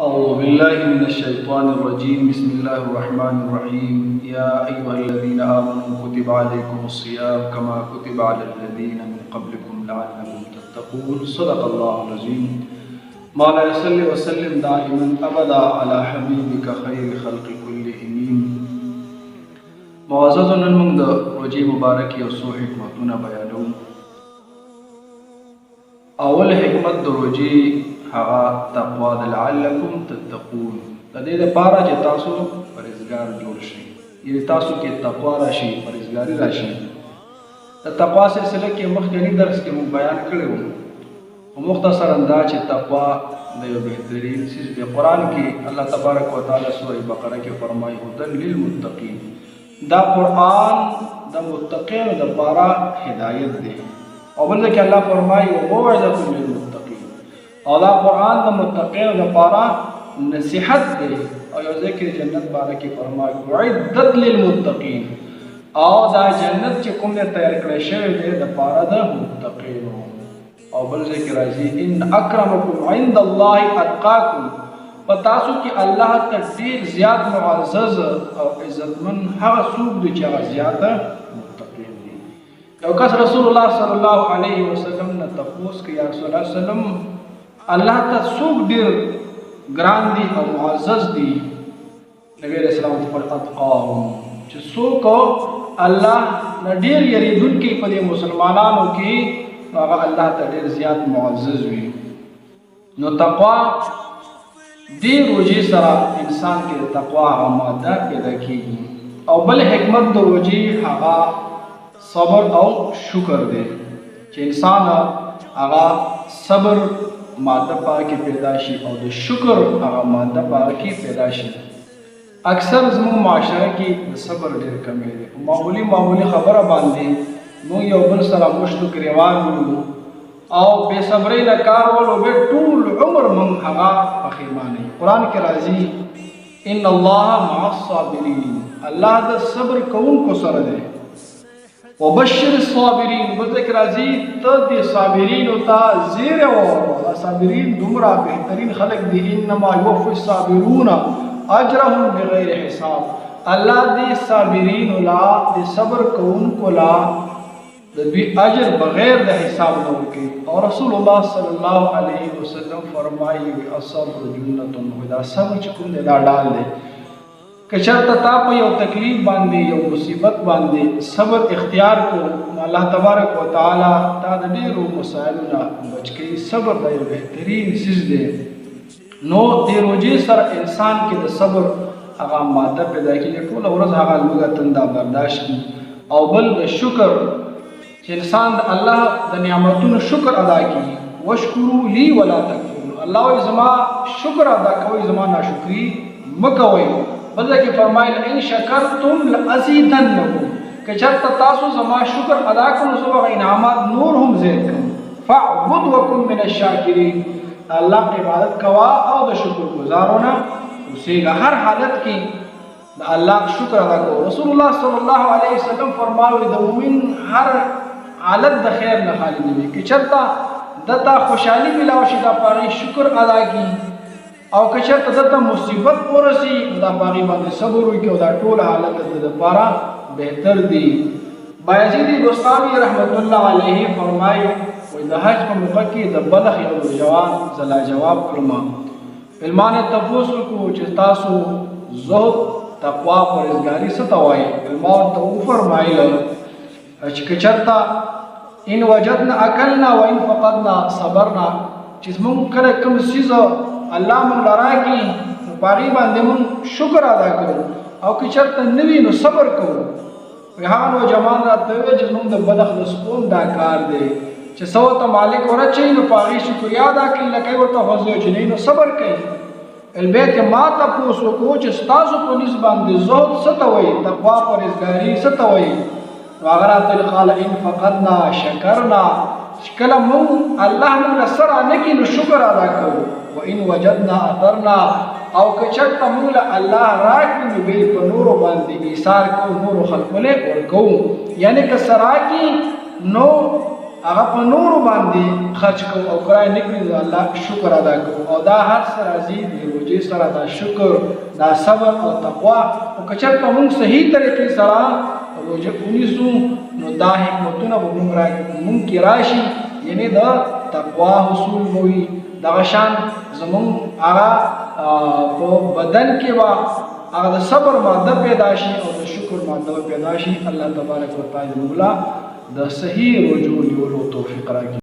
أعوذ بالله من الشيطان الرجيم. بسم الله الرحمن الرحيم. يا أيها الذين آمنوا كتب عليكم الصيام كما كتب على الذين من قبلكم لعلكم تتقون. صدق الله العظيم. مولا صل وسلم دائما أبدا على حبيبك خير خلق كلهم. معزز نن د روزي مبارک یو څو حکمتونه بیانوم. اول حکمت د روزي هغه تقوا د لعلکم تتقون. د دې لپاره چې تاسو پرهیزګار جوړ شئ، یعنی تاسو کې تقوا راشي، پرهیزګاری راشي. د تقوا سلسله کې مخکنی درس کې موږ بیان کړی وو او مختصر انداز چې تقوا د یو بهترین چیز په قرآن کې الله تبارک وتعالى سورۃ بقره کې فرمایي هدى للمتقین. دا قرآن د متقین لپاره هدایت دی. او بل ځکه الله فرمایي وموعظة للمتقین. او دا قرآن د متقین لپاره نصیحت دی. او یو ذکر جنت باره کې فرمایي اعدت للمتقین. او دا جنت چې کوم دی تیار کړی شوی دی د لپاره د متقینو. او بل ذکر راځي ان اکرمکم عند الله اتقاکم. په تاسو کې الله ته ډېر زیات معزز او عزتمن هغه څوک دی چې هغه زیات متقین دي. یو کس رسول الله صلی الله علیه وسلم نه تپوس کوي یا رسول الله وسلم الله ته څوک ډېر ګران دي او معزز دي؟ نبی علیہ السلام فرمایي اتقاهم، چې څوک الله نه ډېر یریدونکي په دې مسلمانانو کې هغه الله ته ډېر زیات معزز وي. نو تقوا دې روزي سره انسان کې د تقوا هغه ماده پیدا کېږي. او بل حکمت د روزي هغه صبر او شکر دی چې انسان هغه صبر ماده پاکي پیدا شي او د شکر هغه ماده پاکي پیدا شي. اکثر زموږ معاشره کې د صبر ډېر کمی دی. معمولی خبره باندې موږ یو بل سره مشتو ګریوان وو او بے صبرۍ نه کار ولو به ټول عمر موږ هغه پښیمانه. قرآن کې راځي ان الله مع الصابرین. الله د صبر کوونکو سره دی. وبشر الصابرین. بل ذکر راځي ته د صابرینو ته زیری ورکړه. صابرین دومره بهترین خلق دي. انما یوفی الصابرون اجرهم بغیر حساب. الله دې صابرینو لا د صبر کوونکو لا د دوی اجر بغیر د حساب نه ورکوي. او رسول الله صلی الله علیه وسلم فرمایي الصبر جنة. دا صبر چې کوم دی دا ډال دی. که چېرته تا په یو تکلیف باندې یو مصیبت باندې صبر اختیار کړو نو الله تبارک وتعالی تا د ډېرو مسایلو نه بچ کوي. صبر د یو بهترین څیز دی. نو د روزې سره انسان کې د صبر هغه ماده پیدا کېږي. ټوله ورځ هغه لوږه تنده برداشت کړي. او بل د شکر چې انسان د الله د نعمتونو شکر ادا کړي. وشکرو لی ولا تکفرون. الله وایي زما شکر ادا کوئ، زما ناشکري مه کوئ. بل ځای کې فرمایل ان شکرتم لازیدنکم. که چېرته تاسو زما شکر ادا کړو زه به انعامات نور هم زیات کړم. فاعبد وکن من الشاکرین. الله عبادت کوا او د شکر گزارونه اوسېږه. هر حالت کې د الله شکر ادا کوو. رسول الله صلی الله علیه وسلم فرمایي د مؤمن هر حالت د خیر نه خالی نه وي. که چېرته دته خوشحالي ملاو شي دا پاغې شکر ادا کړي. او که چېرته دته مصیبت ورسي دا پاغې باندې صبر وکړي او دا ټول حالت د دپاره بهتر دي. بایزید بستامي رحمت الله علیه فرمایي وایي د حج په موقع کې د بلخ یو نوجوان زه لا جواب کړم. علمان تپوس وکړو چې تاسو زهد تقوا پرهیزګاري څه ته وایي؟ علما ورته وفرمایل چې که چېرته ان وجدنا اکلنا و ان فقدنا صبرنا. چې موږ کله کوم څیز الله موږ له راکړي نو په هغې باندې موږ شکر ادا کوو. او که چېرته نه وي نو صبر کوو. هغه نوجوان راته وویل چې زموږ د بلخ د سکون دا کار دی چې څه ورته مالک ورچوي نو په هغې شکریا ادا کوي لکه یې ورته خوځوي چې نه نو صبر کوي. البته ما تپوس وکړو چې ستاسو په نسبت باندې زهد څه ته وایي؟ تقوا پرهیزګاري څه ته وایي؟ نو هغه راته قال ان فقدنا شکرنا. چې کله موږ الله موږ له سره نه کړي نو شکر ادا کوو. و ان وجدنا اثرنا. او که چېرته موږ له الله راکړي نو بیا په نورو باندې ایثار کوو، نورو خلکو له ورکوو. یعنې که څه راکړي نو هغه په نورو باندې خرج کوو او کرای نه کړي نو الله شکر ادا کوو. او دا هر څه راځي د روژې روزي سره دا شکر دا صبر او تقوا او کچرته موږ صحیح طریقې سره روزه ونیسو نو دا حکمتونه به موږ کې راشي، یعنی دا تقوا حصول موي. دغه شان زموږ هغه په بدن کې به هغه د صبر ماده پیدا شي او د شکر ماده پیدا شي. الله تبارک وتعالی موږ د صحیح رجوع نیولو توفیق راکړي.